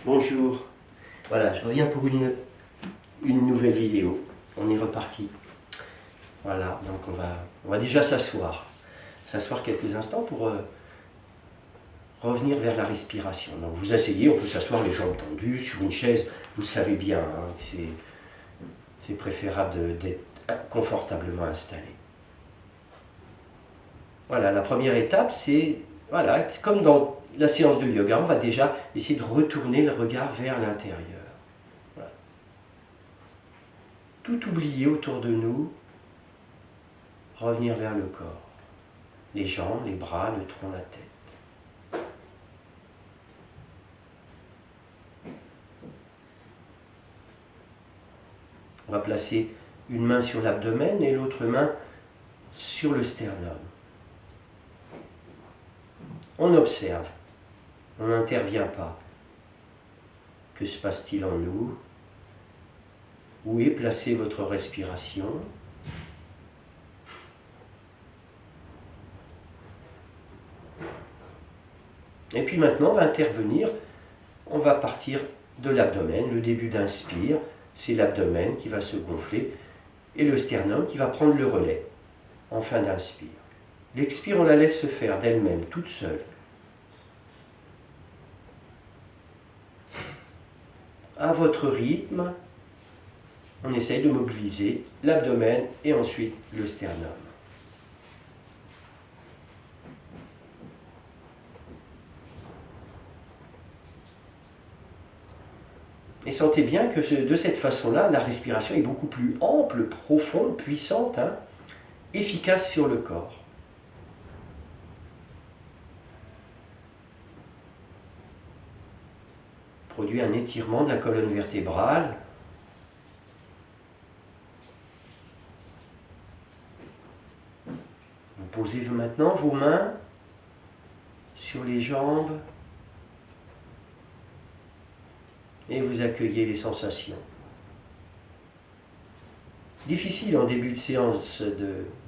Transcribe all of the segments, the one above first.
Bonjour, voilà, je reviens pour une nouvelle vidéo. On est reparti. Voilà, donc on va déjà s'asseoir quelques instants pour revenir vers la respiration. Donc vous asseyez, on peut s'asseoir les jambes tendues sur une chaise, vous le savez bien, hein, c'est préférable d'être confortablement installé. Voilà, la première étape, c'est comme dans la séance de yoga, on va déjà essayer de retourner le regard vers l'intérieur. Voilà. Tout oublier autour de nous, revenir vers le corps, les jambes, les bras, le tronc, la tête. On va placer une main sur l'abdomen et l'autre main sur le sternum. On observe, on n'intervient pas. Que se passe-t-il en nous? Où est placée votre respiration? Et puis maintenant, on va intervenir, on va partir de l'abdomen. Le début d'inspire, c'est l'abdomen qui va se gonfler et le sternum qui va prendre le relais en fin d'inspire. L'expire, on la laisse se faire d'elle-même, toute seule. À votre rythme, on essaye de mobiliser l'abdomen et ensuite le sternum. Et sentez bien que de cette façon-là, la respiration est beaucoup plus ample, profonde, puissante, efficace sur le corps. Produit un étirement de la colonne vertébrale. Vous posez maintenant vos mains sur les jambes et vous accueillez les sensations. Difficile en début de séance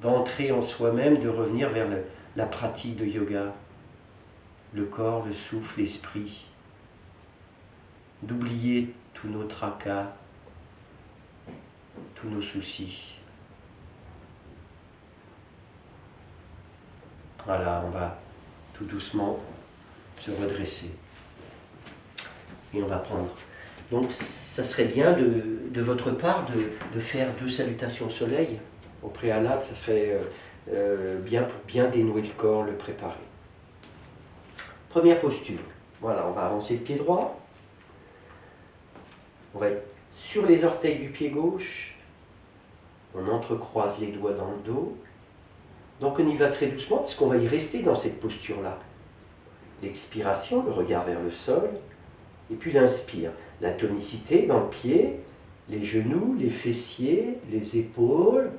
d'entrer en soi-même, de revenir vers la pratique de yoga, le corps, le souffle, l'esprit. D'oublier tous nos tracas, tous nos soucis. Voilà, on va tout doucement se redresser. Et on va prendre. Donc, ça serait bien de votre part de faire 2 salutations au soleil. Au préalable, ça serait bien pour bien dénouer le corps, le préparer. Première posture. Voilà, on va avancer le pied droit. On va être sur les orteils du pied gauche. On entrecroise les doigts dans le dos. Donc on y va très doucement parce qu'on va y rester dans cette posture-là. L'expiration, le regard vers le sol. Et puis l'inspire. La tonicité dans le pied, les genoux, les fessiers, les épaules.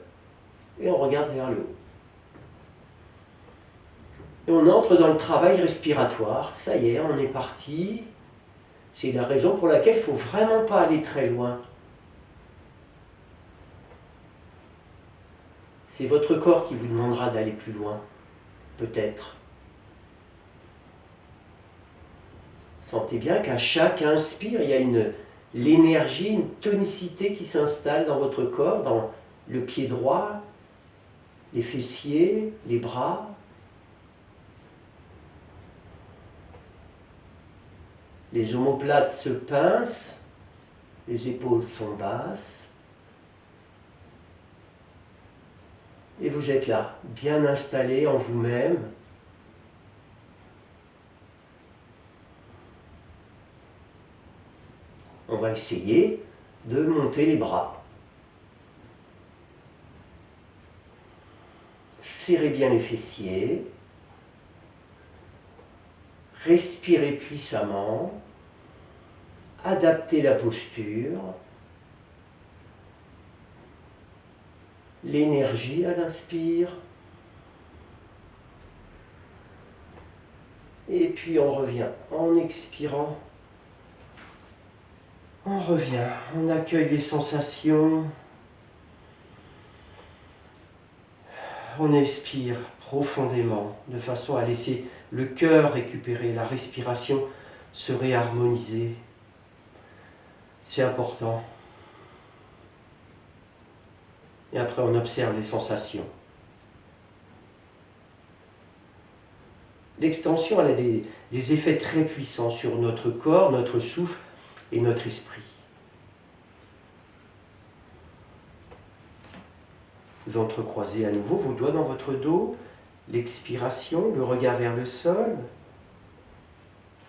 Et on regarde vers le haut. Et on entre dans le travail respiratoire. Ça y est, on est parti. C'est la raison pour laquelle il ne faut vraiment pas aller très loin. C'est votre corps qui vous demandera d'aller plus loin, peut-être. Sentez bien qu'à chaque inspire, il y a l'énergie, une tonicité qui s'installe dans votre corps, dans le pied droit, les fessiers, les bras. Les omoplates se pincent, les épaules sont basses. Et vous êtes là, bien installé en vous-même. On va essayer de monter les bras. Serrez bien les fessiers. Respirez puissamment, adaptez la posture, l'énergie à l'inspire, et puis on revient en expirant, on revient, on accueille les sensations, on expire profondément de façon à laisser le cœur récupérer, la respiration se réharmoniser. C'est important. Et après, on observe les sensations. L'extension, elle a des effets très puissants sur notre corps, notre souffle et notre esprit. Vous entrecroisez à nouveau vos doigts dans votre dos, l'expiration, le regard vers le sol.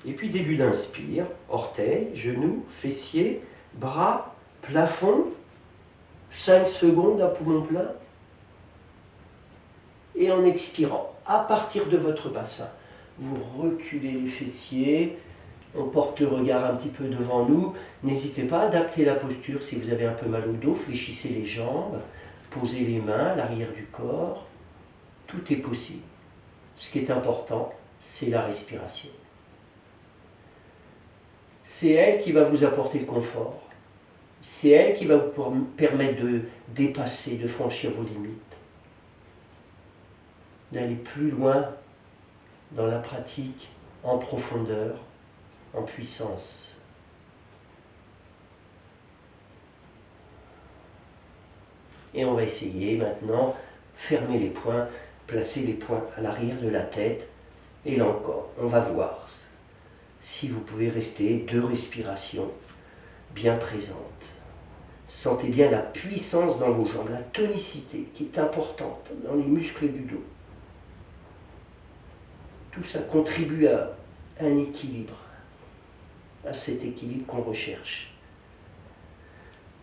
Et puis début d'inspire, orteils, genoux, fessiers, bras, plafond, 5 secondes à poumon plein. Et en expirant, à partir de votre bassin, vous reculez les fessiers, on porte le regard un petit peu devant nous. N'hésitez pas à adapter la posture si vous avez un peu mal au dos, fléchissez les jambes, posez les mains à l'arrière du corps. Tout est possible. Ce qui est important, c'est la respiration. C'est elle qui va vous apporter le confort. C'est elle qui va vous permettre de dépasser, de franchir vos limites. D'aller plus loin dans la pratique, en profondeur, en puissance. Et on va essayer maintenant, fermer les poings, placer les poings à l'arrière de la tête. Et là encore, on va voir si vous pouvez rester 2 respirations bien présentes. Sentez bien la puissance dans vos jambes, la tonicité qui est importante dans les muscles du dos. Tout ça contribue à un équilibre, à cet équilibre qu'on recherche.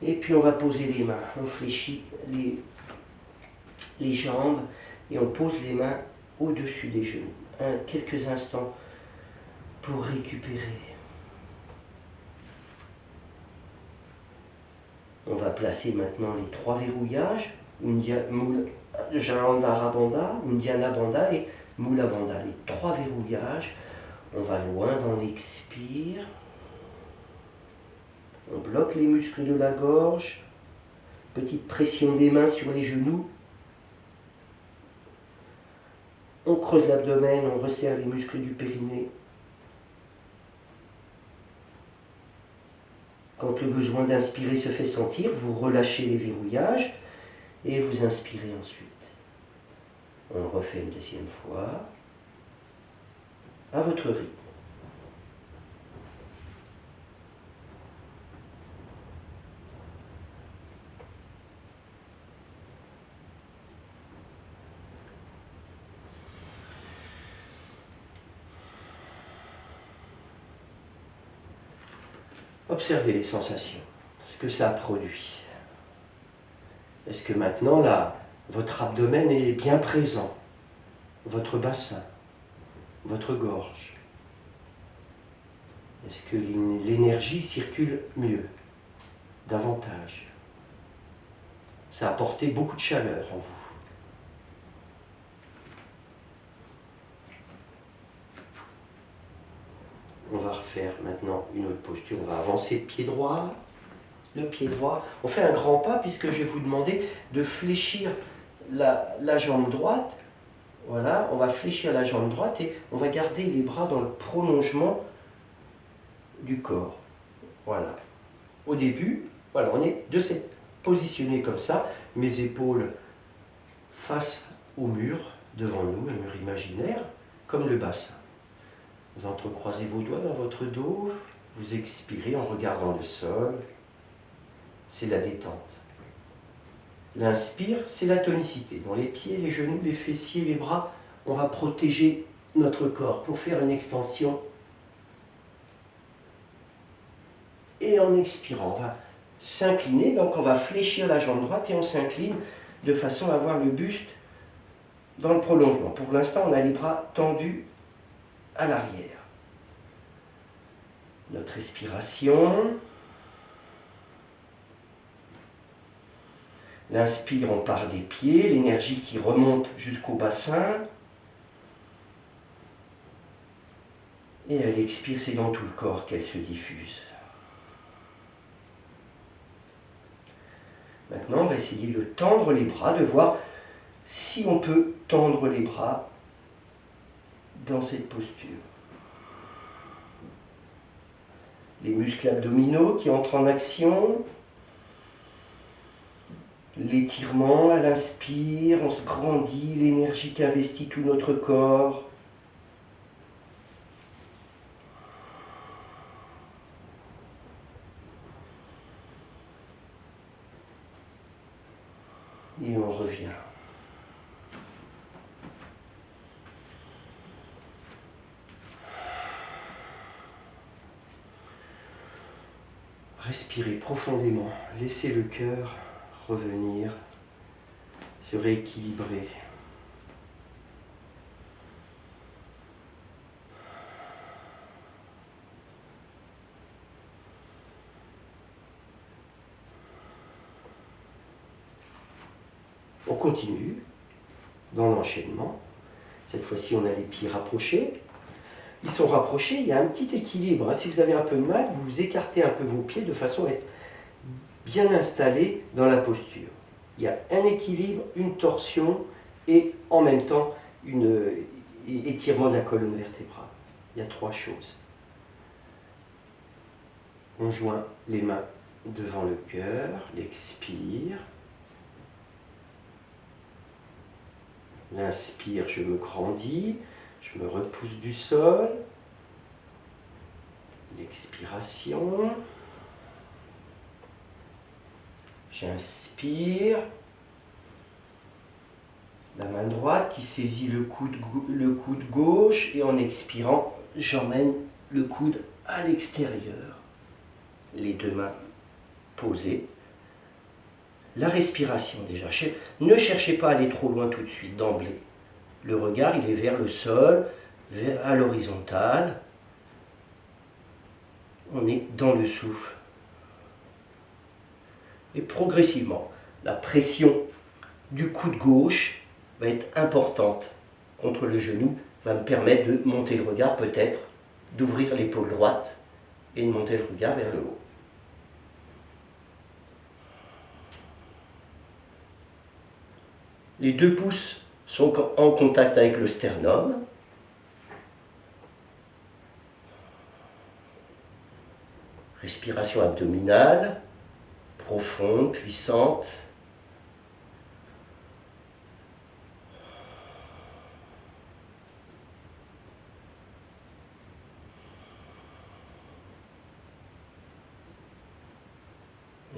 Et puis on va poser les mains, on fléchit les jambes et on pose les mains au-dessus des genoux. Quelques instants pour récupérer. On va placer maintenant les 3 verrouillages, Jalandhara Bandha, Uddiyana Bandha et Mula Bandha. Les 3 verrouillages, on va loin dans l'expire. On bloque les muscles de la gorge, petite pression des mains sur les genoux. On creuse l'abdomen, on resserre les muscles du périnée. Quand le besoin d'inspirer se fait sentir, vous relâchez les verrouillages et vous inspirez ensuite. On refait une deuxième fois, à votre rythme. Observez les sensations, ce que ça produit. Est-ce que maintenant, là, votre abdomen est bien présent, votre bassin, votre gorge? Est-ce que l'énergie circule mieux, davantage? Ça a apporté beaucoup de chaleur en vous. On va refaire maintenant une autre posture. On va avancer le pied droit. Le pied droit. On fait un grand pas puisque je vais vous demander de fléchir la jambe droite. Voilà, on va fléchir la jambe droite et on va garder les bras dans le prolongement du corps. Voilà. Au début, voilà, on est positionné comme ça. Mes épaules face au mur, devant nous, un mur imaginaire, comme le bassin. Vous entrecroisez vos doigts dans votre dos, vous expirez en regardant le sol. C'est la détente. L'inspire, c'est la tonicité. Dans les pieds, les genoux, les fessiers, les bras, on va protéger notre corps pour faire une extension. Et en expirant, on va s'incliner, donc on va fléchir la jambe droite et on s'incline de façon à avoir le buste dans le prolongement. Pour l'instant, on a les bras tendus à l'arrière. Notre respiration. L'inspire, on part des pieds, l'énergie qui remonte jusqu'au bassin. Et elle expire, c'est dans tout le corps qu'elle se diffuse. Maintenant, on va essayer de tendre les bras, de voir si on peut tendre les bras dans cette posture. les muscles abdominaux qui entrent en action. L'étirement à l'inspire, on se grandit, l'énergie qui investit tout notre corps. Et on revient. Respirez profondément, laissez le cœur revenir, se rééquilibrer. On continue dans l'enchaînement. Cette fois-ci, on a les pieds rapprochés. Ils sont rapprochés, il y a un petit équilibre. Si vous avez un peu de mal, vous écartez un peu vos pieds de façon à être bien installé dans la posture. Il y a un équilibre, une torsion et en même temps un étirement de la colonne vertébrale. Il y a 3 choses. On joint les mains devant le cœur, l'expire. L'inspire, je me grandis, je me repousse du sol. L'expiration. J'inspire. La main droite qui saisit le coude gauche et en expirant, j'emmène le coude à l'extérieur. Les 2 mains posées. La respiration déjà. Ne cherchez pas à aller trop loin tout de suite, d'emblée. Le regard, il est vers le sol, à l'horizontale. On est dans le souffle. Et progressivement, la pression du coude gauche va être importante contre le genou, va me permettre de monter le regard, peut-être d'ouvrir l'épaule droite et de monter le regard vers le haut. Les 2 pouces sont en contact avec le sternum. Respiration abdominale, profonde, puissante.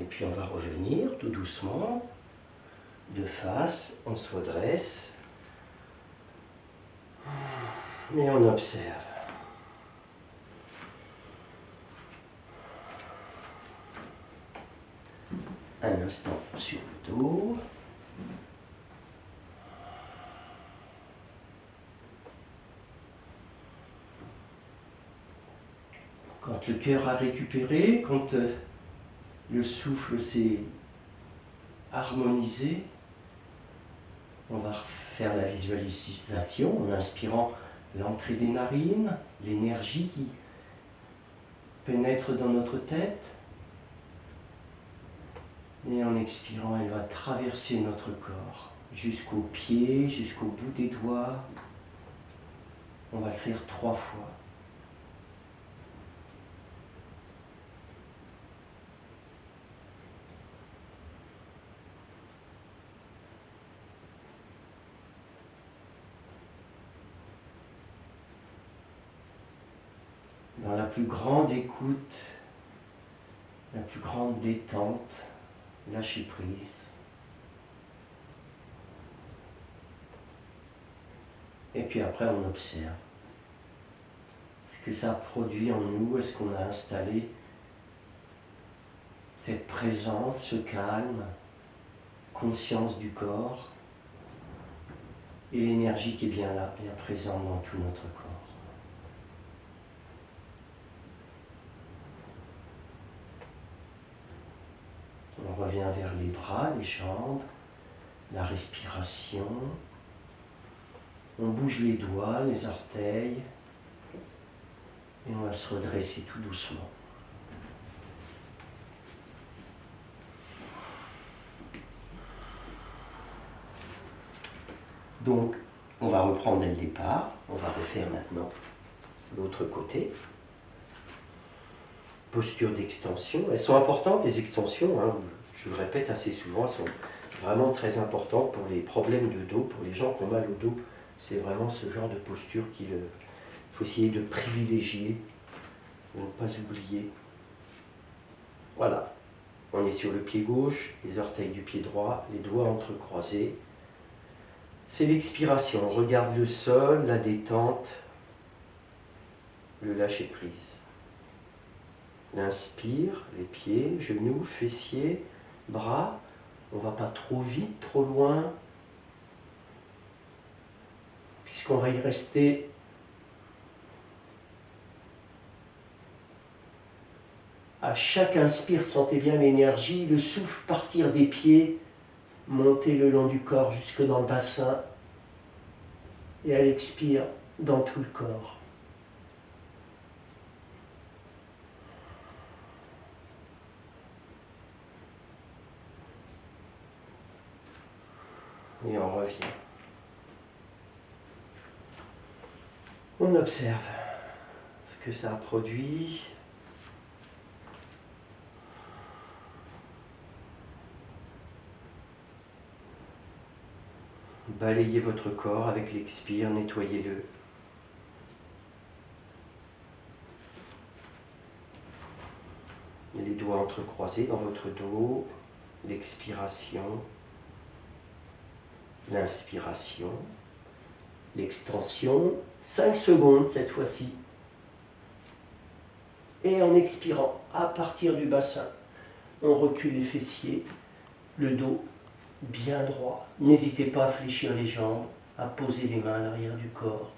Et puis on va revenir tout doucement. De face, on se redresse et on observe. Un instant sur le dos. Quand le cœur a récupéré, quand le souffle s'est harmonisé, on va faire la visualisation en inspirant l'entrée des narines, l'énergie qui pénètre dans notre tête. Et en expirant, elle va traverser notre corps jusqu'aux pieds, jusqu'au bout des doigts. On va le faire 3 fois. Dans la plus grande écoute, la plus grande détente, lâcher prise. Et puis après, on observe. Ce que ça produit en nous, est-ce qu'on a installé cette présence, ce calme, conscience du corps et l'énergie qui est bien là, bien présente dans tout notre corps. On revient vers les bras, les jambes, la respiration. On bouge les doigts, les orteils. Et on va se redresser tout doucement. Donc, on va reprendre dès le départ. On va refaire maintenant l'autre côté. posture d'extension. Elles sont importantes, les extensions, hein, je le répète assez souvent, elles sont vraiment très importantes pour les problèmes de dos, pour les gens qui ont mal au dos. C'est vraiment ce genre de posture qu'il faut essayer de privilégier, de ne pas oublier. Voilà, on est sur le pied gauche, les orteils du pied droit, les doigts entrecroisés. C'est l'expiration, on regarde le sol, la détente, le lâcher-prise. L'inspire, les pieds, genoux, fessiers, bras. On ne va pas trop vite, trop loin, puisqu'on va y rester à chaque inspire. Sentez bien l'énergie, le souffle partir des pieds, monter le long du corps jusque dans le bassin, et à l'expire dans tout le corps. Et on revient. On observe ce que ça a produit. Balayez votre corps avec l'expire, nettoyez-le. Les doigts entrecroisés dans votre dos, l'expiration, l'inspiration, l'extension, 5 secondes cette fois-ci. Et en expirant, à partir du bassin, on recule les fessiers, le dos bien droit. N'hésitez pas à fléchir les jambes, à poser les mains à l'arrière du corps.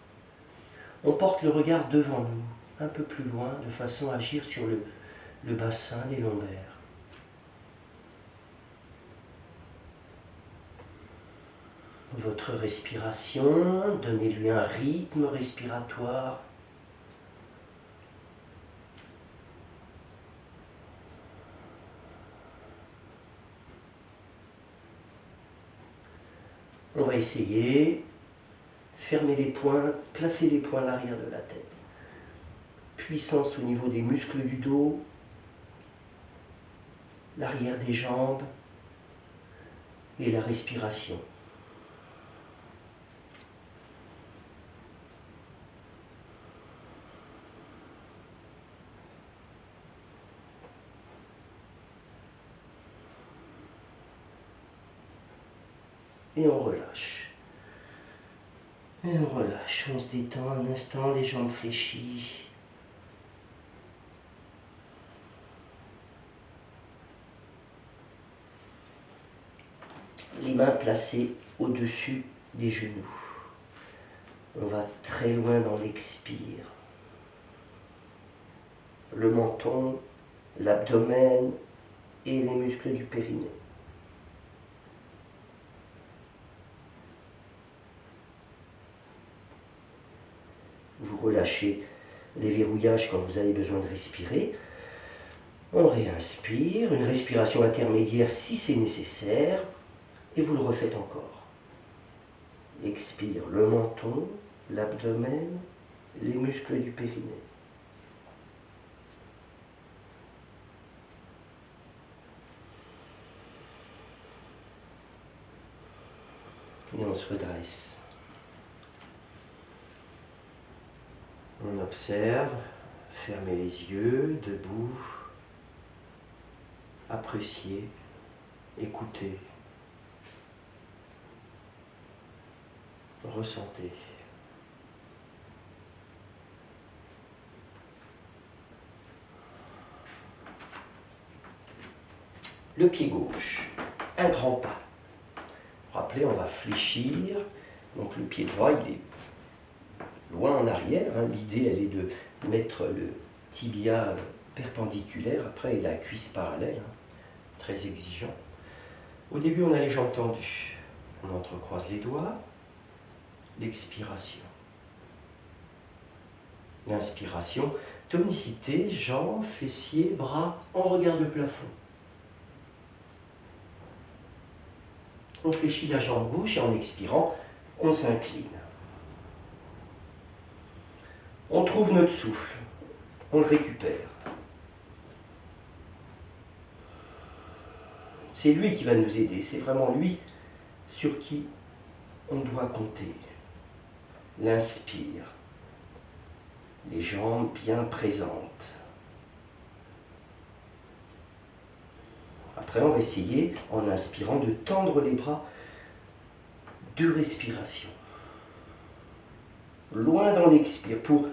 On porte le regard devant nous, un peu plus loin, de façon à agir sur le bassin, les lombaires. Votre respiration, donnez-lui un rythme respiratoire. On va essayer, fermer les poings, placer les poings à l'arrière de la tête. Puissance au niveau des muscles du dos, l'arrière des jambes et la respiration. Et on relâche. Et on relâche, on se détend un instant, les jambes fléchies. Les mains placées au-dessus des genoux. On va très loin dans l'expire. Le menton, l'abdomen et les muscles du périnée. Vous relâchez les verrouillages quand vous avez besoin de respirer. On réinspire, une respiration intermédiaire si c'est nécessaire, et vous le refaites encore. Expire le menton, l'abdomen, les muscles du périnée. Et on se redresse. On observe, fermez les yeux, debout, appréciez, écoutez, ressentez. Le pied gauche, un grand pas. Rappelez, on va fléchir, donc le pied droit il est loin en arrière, hein. L'idée elle est de mettre le tibia perpendiculaire, après et la cuisse parallèle, hein. Très exigeant. Au début on a les jambes tendues, on entrecroise les doigts, l'expiration. L'inspiration, tonicité, jambes, fessiers, bras, on regarde le plafond. On fléchit la jambe gauche et en expirant, on s'incline. On trouve notre souffle, on le récupère. C'est lui qui va nous aider, c'est vraiment lui sur qui on doit compter. L'inspire, les jambes bien présentes. Après, on va essayer, en inspirant, de tendre les bras. 2 respirations. Loin dans l'expire, pour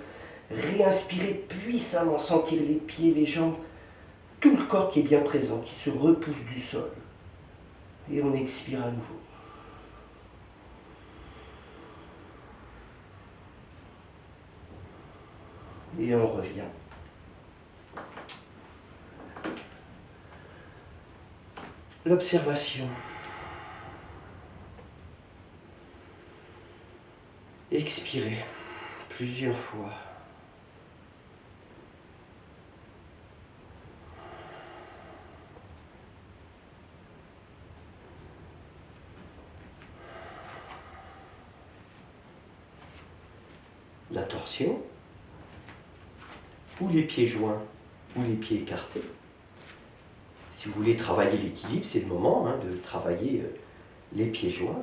réinspirer puissamment, sentir les pieds, les jambes, tout le corps qui est bien présent, qui se repousse du sol. Et on expire à nouveau. Et on revient. L'observation. Expirez plusieurs fois. La torsion, ou les pieds joints, ou les pieds écartés. Si vous voulez travailler l'équilibre, c'est le moment de travailler les pieds joints.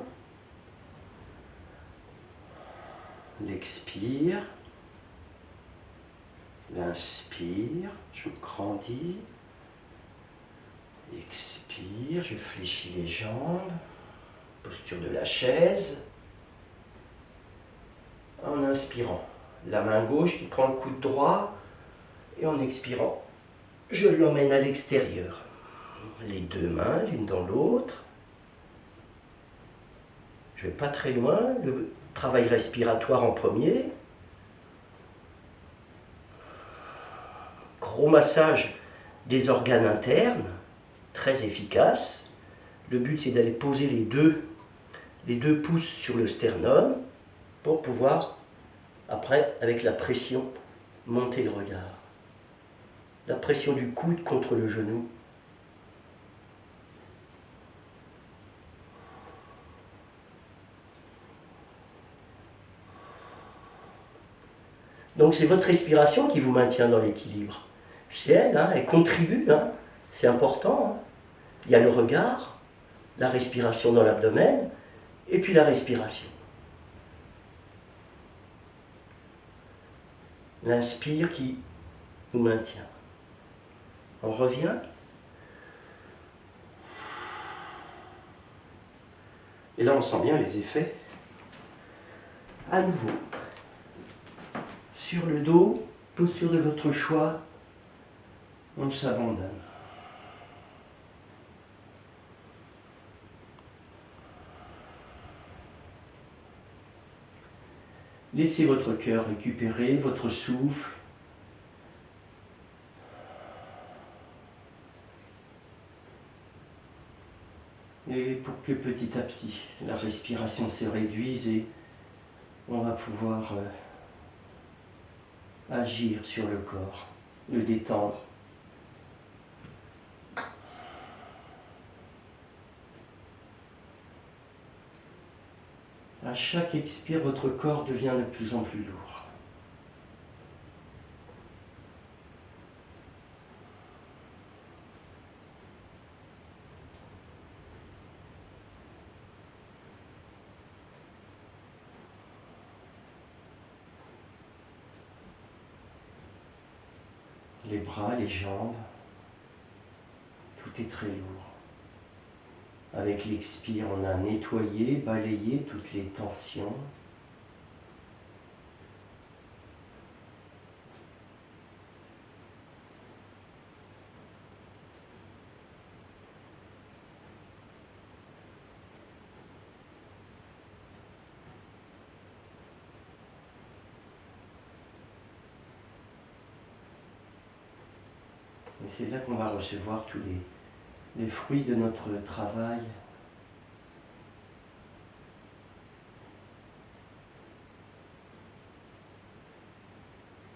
L'expire, l'inspire, je grandis, expire, je fléchis les jambes, posture de la chaise. En inspirant, la main gauche qui prend le coude droit, et en expirant, je l'emmène à l'extérieur. Les 2 mains, l'une dans l'autre. Je ne vais pas très loin, le travail respiratoire en premier. Gros massage des organes internes, très efficace. Le but, c'est d'aller poser les deux pouces sur le sternum pour pouvoir, après, avec la pression, monter le regard. La pression du coude contre le genou. Donc c'est votre respiration qui vous maintient dans l'équilibre. C'est elle, elle contribue, c'est important. Il y a le regard, la respiration dans l'abdomen, et puis la respiration. L'inspire qui nous maintient. On revient. Et là, on sent bien les effets. À nouveau. Sur le dos, posture de votre choix, on s'abandonne. Laissez votre cœur récupérer votre souffle. Et pour que petit à petit, la respiration se réduise et on va pouvoir agir sur le corps, le détendre. À chaque expire, votre corps devient de plus en plus lourd. Les bras, les jambes, tout est très lourd. Avec l'expire, on a nettoyé, balayé toutes les tensions. Et c'est là qu'on va recevoir tous les fruits de notre travail.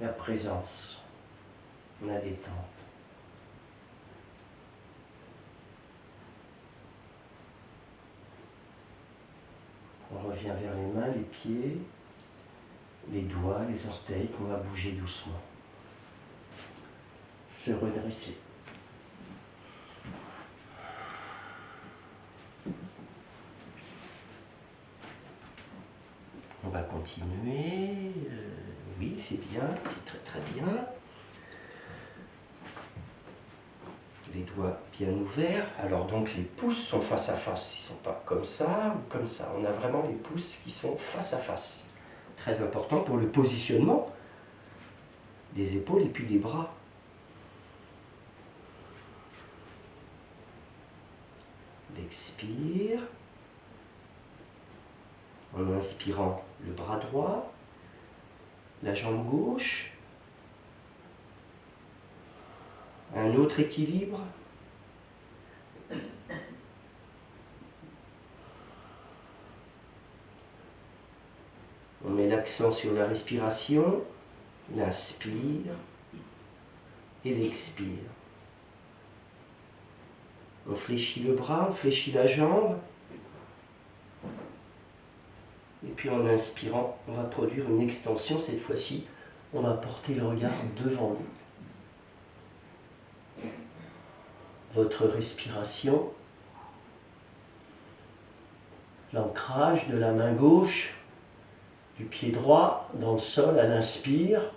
La présence, la détente. On revient vers les mains, les pieds, les doigts, les orteils qu'on va bouger doucement. Se redresser. continuer. Oui, c'est bien, c'est très très bien. Les doigts bien ouverts. Alors donc les pouces sont face à face, ils ne sont pas comme ça ou comme ça. On a vraiment les pouces qui sont face à face. Très important pour le positionnement des épaules et puis des bras. L'expire. En inspirant le bras droit, la jambe gauche. Un autre équilibre. On met l'accent sur la respiration, l'inspire et l'expire. On fléchit le bras, on fléchit la jambe. Et puis en inspirant, on va produire une extension. Cette fois-ci, on va porter le regard devant nous. Votre respiration, l'ancrage de la main gauche, du pied droit dans le sol à l'inspire.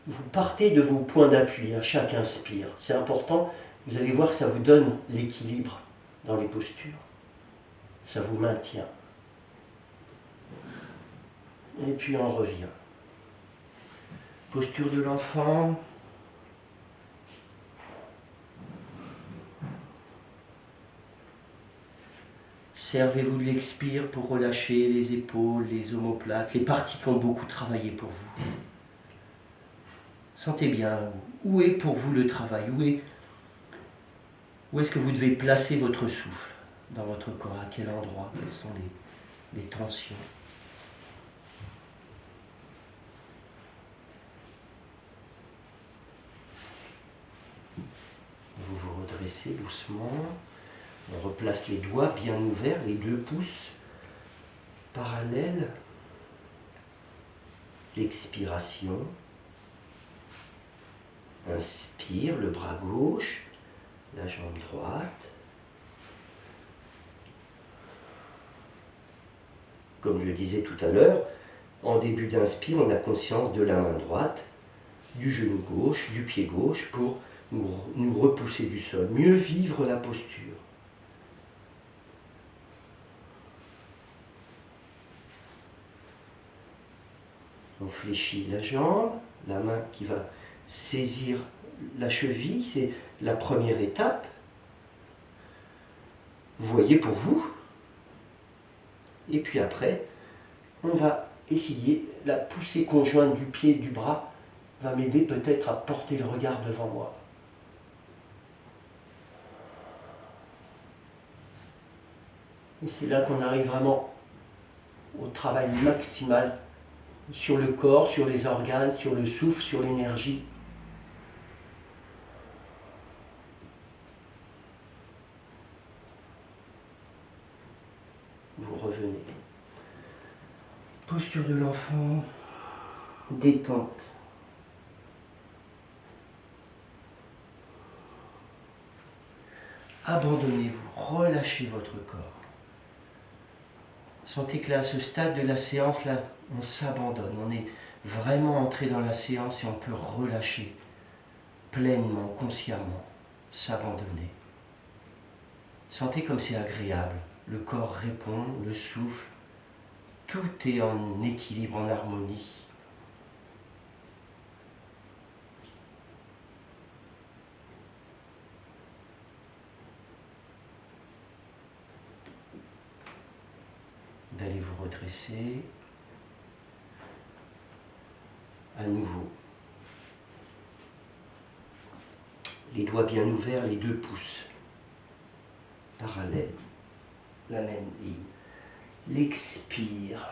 Vous partez de vos points d'appui à chaque inspire. C'est important, vous allez voir que ça vous donne l'équilibre dans les postures. Ça vous maintient. Et puis on revient. Posture de l'enfant. Servez-vous de l'expire pour relâcher les épaules, les omoplates, les parties qui ont beaucoup travaillé pour vous. Sentez bien où est pour vous le travail, où est-ce que vous devez placer votre souffle dans votre corps, à quel endroit, quelles sont les tensions. Vous vous redressez doucement. On replace les doigts bien ouverts, les 2 pouces parallèles. L'expiration. Inspire, le bras gauche, la jambe droite. Comme je le disais tout à l'heure, en début d'inspire, on a conscience de la main droite, du genou gauche, du pied gauche pour nous repousser du sol, mieux vivre la posture. On fléchit la jambe, la main qui va saisir la cheville, c'est la première étape. Vous voyez pour vous. Et puis après, on va essayer, la poussée conjointe du pied et du bras va m'aider peut-être à porter le regard devant moi. Et c'est là qu'on arrive vraiment au travail maximal sur le corps, sur les organes, sur le souffle, sur l'énergie. Vous revenez. Posture de l'enfant, détente. Abandonnez-vous, relâchez votre corps. Sentez que là, à ce stade de la séance, là, on s'abandonne. On est vraiment entré dans la séance et on peut relâcher pleinement, consciemment, s'abandonner. Sentez comme c'est agréable. Le corps répond, le souffle. Tout est en équilibre, en harmonie. D'aller vous redresser à nouveau. Les doigts bien ouverts, les 2 pouces parallèles, la même ligne. L'expire.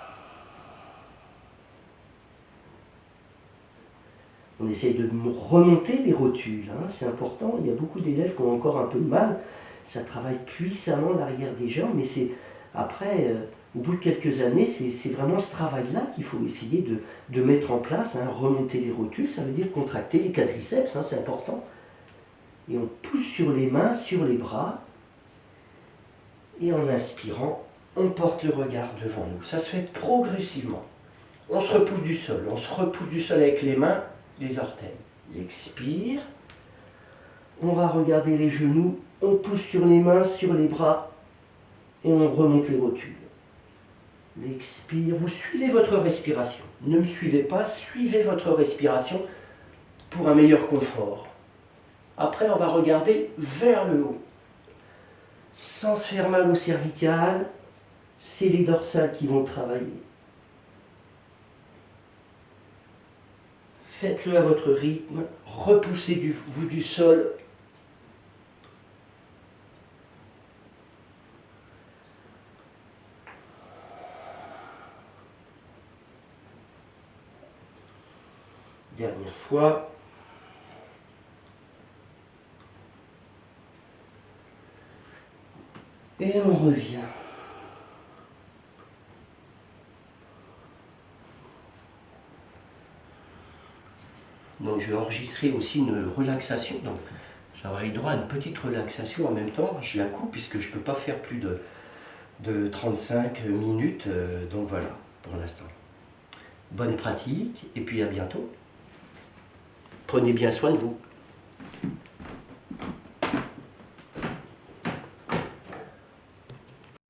On essaye de remonter les rotules, hein, c'est important. Il y a beaucoup d'élèves qui ont encore un peu de mal. Ça travaille puissamment l'arrière des jambes, mais c'est après, au bout de quelques années, c'est vraiment ce travail-là qu'il faut essayer de mettre en place. Hein. Remonter les rotules, ça veut dire contracter les quadriceps, hein, c'est important. Et on pousse sur les mains, sur les bras. Et en inspirant, on porte le regard devant nous. Ça se fait progressivement. On se repousse du sol. On se repousse du sol avec les mains, les orteils. Il expire. On va regarder les genoux. On pousse sur les mains, sur les bras. Et on remonte les rotules. L'expire. Vous suivez votre respiration. Ne me suivez pas, suivez votre respiration pour un meilleur confort. Après, on va regarder vers le haut. Sans se faire mal au cervical, c'est les dorsales qui vont travailler. Faites-le à votre rythme, repoussez-vous du sol. Dernière fois. Et on revient. Donc je vais enregistrer aussi une relaxation. Donc j'aurai droit à une petite relaxation en même temps. Je la coupe puisque je ne peux pas faire plus de 35 minutes. Donc voilà, pour l'instant. Bonne pratique et puis à bientôt. Prenez bien soin de vous.